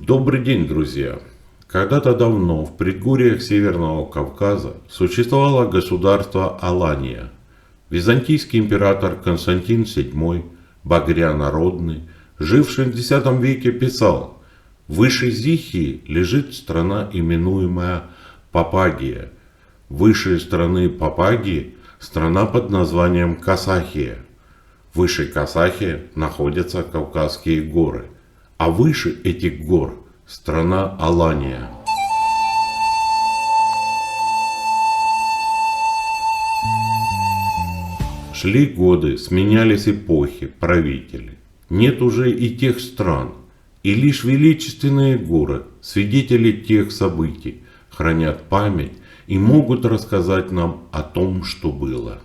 Добрый день, друзья! Когда-то давно в предгорьях Северного Кавказа существовало государство Алания. Византийский император Константин VII, багрянародный, живший в X веке, писал: «Выше Зихии лежит страна, именуемая Папагия. Выше страны Папагии страна под названием Касахия. Выше Касахия находятся Кавказские горы. А выше этих гор страна Алания». Шли годы, сменялись эпохи, правители. Нет уже и тех стран, и лишь величественные горы, свидетели тех событий, хранят память и могут рассказать нам о том, что было.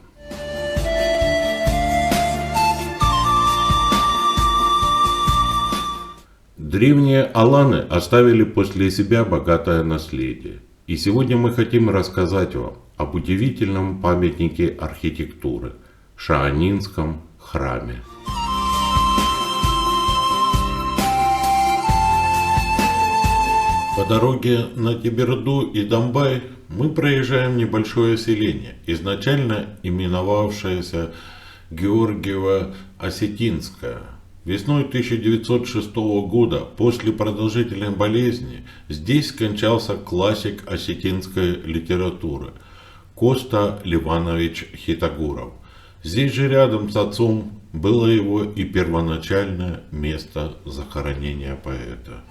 Древние аланы оставили после себя богатое наследие. И сегодня мы хотим рассказать вам об удивительном памятнике архитектуры – Шаанинском храме. По дороге на Теберду и Домбай мы проезжаем небольшое селение, изначально именовавшееся Георгиево-Осетинское. Весной 1906 года, после продолжительной болезни, здесь скончался классик осетинской литературы Коста Ливанович Хитагуров. Здесь же рядом с отцом было его и первоначальное место захоронения поэта.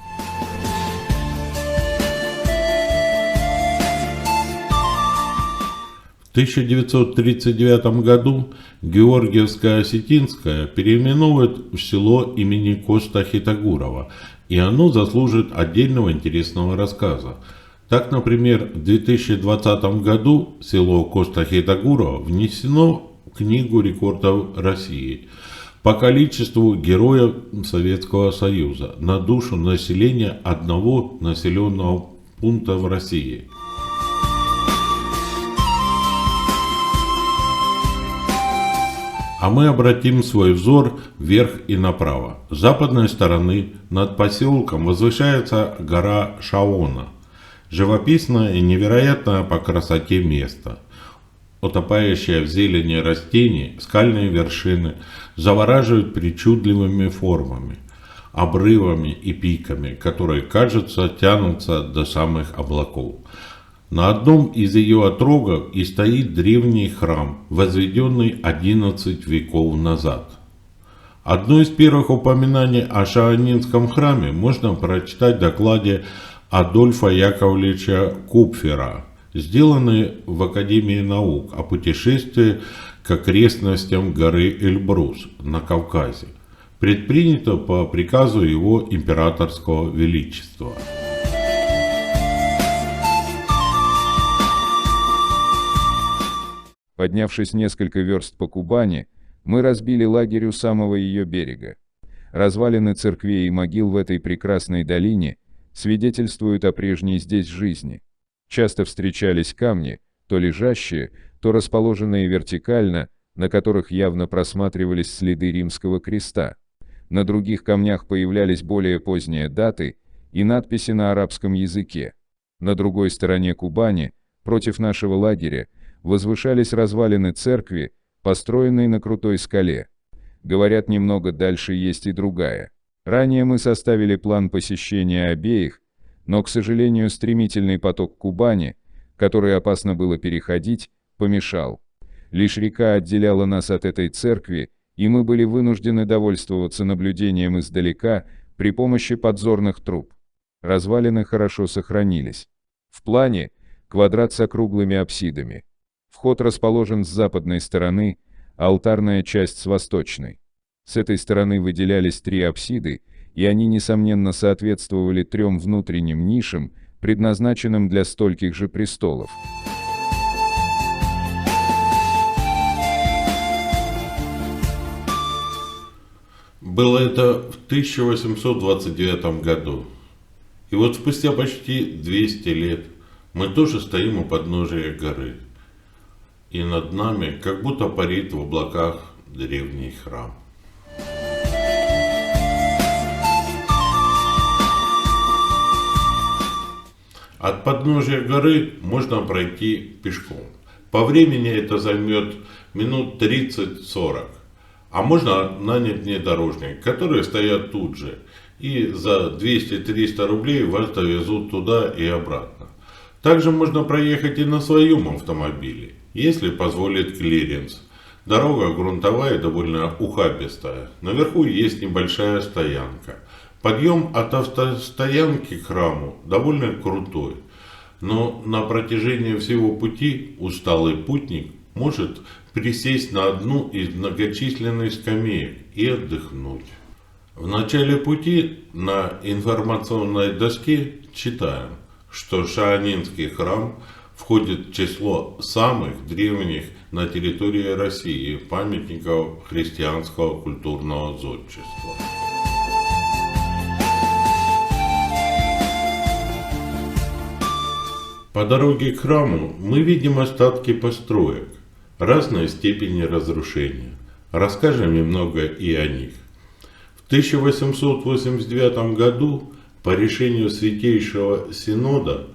В 1939 году Георгиевско-Осетинское переименуют в село имени Коста Хитагурова, и оно заслужит отдельного интересного рассказа. Так, например, в 2020 году село Коста Хитагурова внесено в Книгу рекордов России по количеству героев Советского Союза на душу населения одного населенного пункта в России. А мы обратим свой взор вверх и направо. С западной стороны над поселком возвышается гора Шаона. Живописное и невероятное по красоте место. Утопающие в зелени растений, скальные вершины завораживают причудливыми формами, обрывами и пиками, которые, кажется, тянутся до самых облаков. На одном из ее отрогов и стоит древний храм, возведенный 11 веков назад. Одно из первых упоминаний о Шаанинском храме можно прочитать в докладе Адольфа Яковлевича Купфера, сделанный в Академии наук о путешествии к окрестностям горы Эльбрус на Кавказе, предпринято по приказу его императорского величества. Поднявшись несколько верст по Кубани, мы разбили лагерь у самого ее берега. Развалины церквей и могил в этой прекрасной долине свидетельствуют о прежней здесь жизни. Часто встречались камни, то лежащие, то расположенные вертикально, на которых явно просматривались следы римского креста. На других камнях появлялись более поздние даты и надписи на арабском языке. На другой стороне Кубани, против нашего лагеря, возвышались развалины церкви, построенной на крутой скале. Говорят, немного дальше есть и другая. Ранее мы составили план посещения обеих, но, к сожалению, стремительный поток Кубани, который опасно было переходить, помешал. Лишь река отделяла нас от этой церкви, и мы были вынуждены довольствоваться наблюдением издалека при помощи подзорных труб. Развалины хорошо сохранились. В плане квадрат с округлыми апсидами. Вход расположен с западной стороны, а алтарная часть с восточной. С этой стороны выделялись 3 апсиды, и они, несомненно, соответствовали 3 внутренним нишам, предназначенным для стольких же престолов. Было это в 1829 году. И вот спустя почти 200 лет мы тоже стоим у подножия горы. И над нами как будто парит в облаках древний храм. От подножия горы можно пройти пешком. По времени это займет минут 30-40. А можно нанять внедорожник, которые стоят тут же. И за 200-300 рублей вас довезут туда и обратно. Также можно проехать и на своем автомобиле, если позволит клиренс. Дорога грунтовая, довольно ухабистая. Наверху есть небольшая стоянка. Подъем от автостоянки к храму довольно крутой. Но на протяжении всего пути усталый путник может присесть на одну из многочисленных скамеек и отдохнуть. В начале пути на информационной доске читаем, что Шаанинский храм входит в число самых древних на территории России памятников христианского культурного зодчества. По дороге к храму мы видим остатки построек разной степени разрушения. Расскажем немного и о них. В 1889 году по решению Святейшего Синода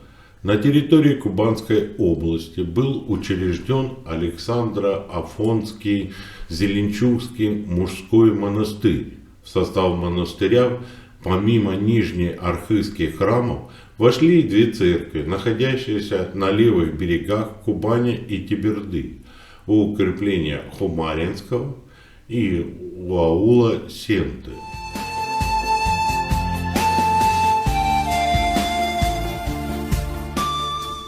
на территории Кубанской области был учрежден Александро-Афонский Зеленчукский мужской монастырь. В состав монастыря помимо нижнеархызских храмов вошли и две церкви, находящиеся на левых берегах Кубани и Теберды, у укрепления Хумаринского и у аула Сенты.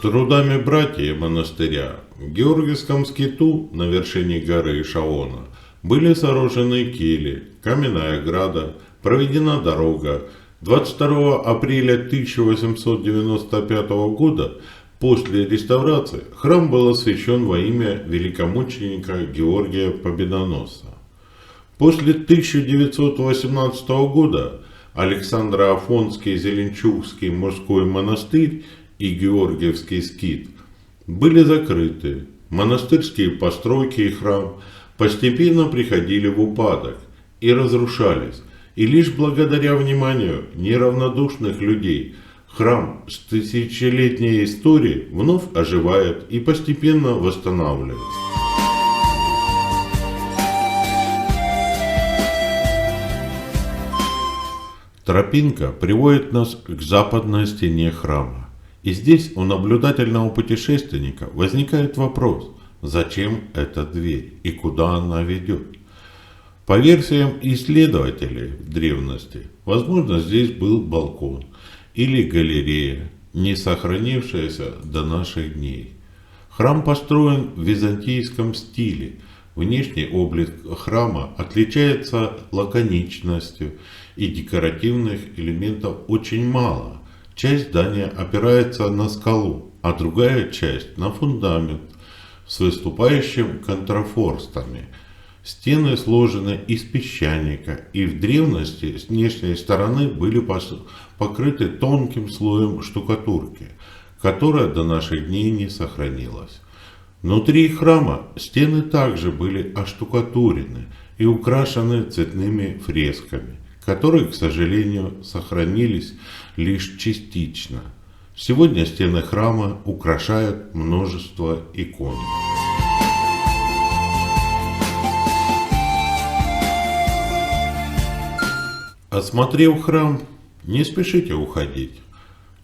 Трудами братьев монастыря в Георгиевском скиту на вершине горы Шаона были сооружены кели, каменная ограда, проведена дорога. 22 апреля 1895 года после реставрации храм был освящен во имя великомученика Георгия Победоносца. После 1918 года Александро-Афонский Зеленчукский мужской монастырь и Георгиевский скит были закрыты. Монастырские постройки и храм постепенно приходили в упадок и разрушались. И лишь благодаря вниманию неравнодушных людей храм с тысячелетней историей вновь оживает и постепенно восстанавливается. Тропинка приводит нас к западной стене храма. И здесь у наблюдательного путешественника возникает вопрос, зачем эта дверь и куда она ведет. По версиям исследователей в древности, возможно, здесь был балкон или галерея, не сохранившаяся до наших дней. Храм построен в византийском стиле. Внешний облик храма отличается лаконичностью, и декоративных элементов очень мало. Часть здания опирается на скалу, а другая часть на фундамент с выступающими контрафорсами. Стены сложены из песчаника и в древности с внешней стороны были покрыты тонким слоем штукатурки, которая до наших дней не сохранилась. Внутри храма стены также были оштукатурены и украшены цветными фресками, которые, к сожалению, сохранились лишь частично. Сегодня стены храма украшают множество икон. Осмотрев храм, не спешите уходить.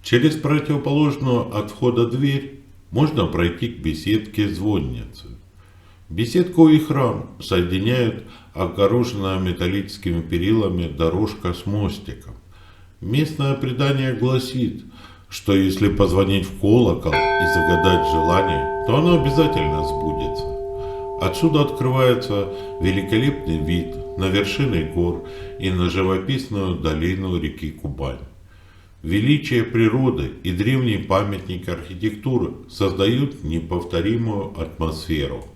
Через противоположную от входа дверь можно пройти к беседке звонницы. Беседку и храм соединяют огороженная металлическими перилами дорожка с мостиком. Местное предание гласит, что если позвонить в колокол и загадать желание, то оно обязательно сбудется. Отсюда открывается великолепный вид на вершины гор и на живописную долину реки Кубань. Величие природы и древний памятник архитектуры создают неповторимую атмосферу.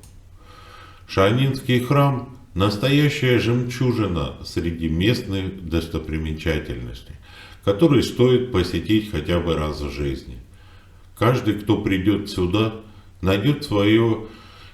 Шаанинский храм – настоящая жемчужина среди местных достопримечательностей, которые стоит посетить хотя бы раз в жизни. Каждый, кто придет сюда, найдет свое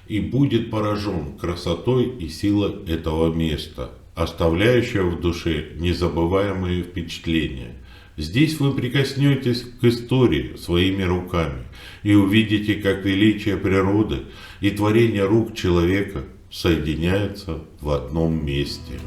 и будет поражен красотой и силой этого места, оставляющего в душе незабываемые впечатления. Здесь вы прикоснетесь к истории своими руками и увидите, как величие природы и творение рук человека соединяются в одном месте.